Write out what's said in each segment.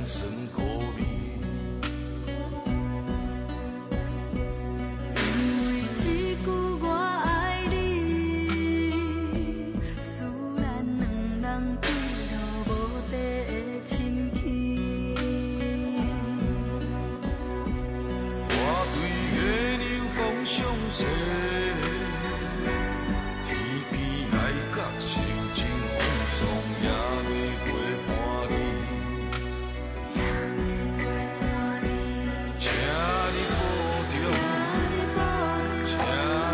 酸苦味。因为一句我爱你，使咱两人坠落无底的深渊。我对月亮讲相思，天边海角受尽风霜，也袂陪伴你。请你保重，请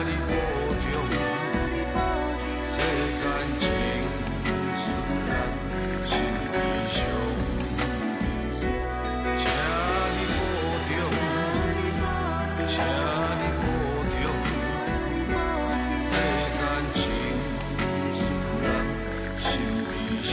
你保重，世间情使咱心悲伤。请你保重，请你保重，世间情使咱心悲伤。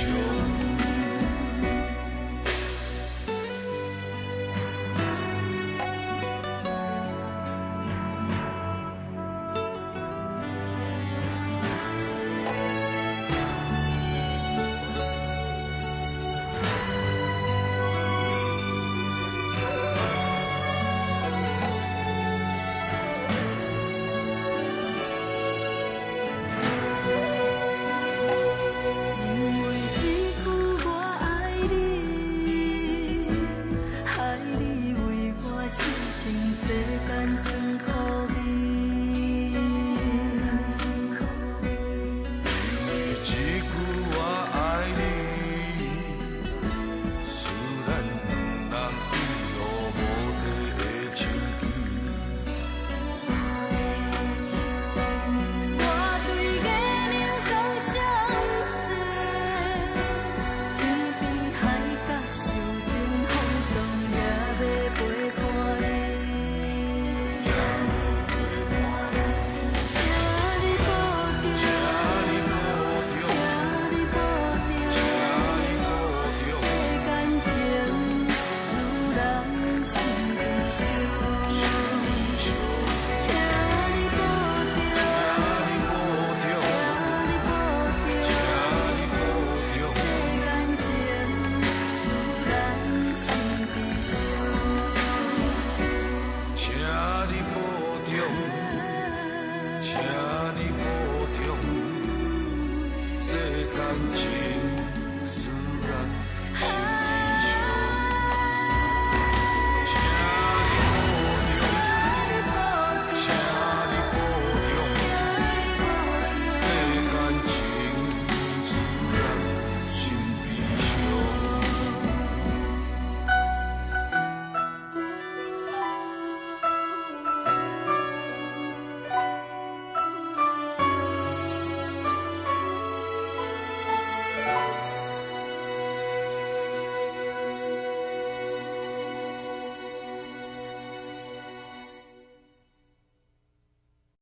因为一句我爱你，害你为我受尽世间酸苦味。因为一句我爱你，使咱两人坠落无底的深渊。我对月亮讲相思，天边海角受尽风霜，也要陪伴你。请你保重，请你保重，世间情使人心悲伤。请你保重，请你保重，世间情使人心悲伤。请你保重，请你保重，世间情。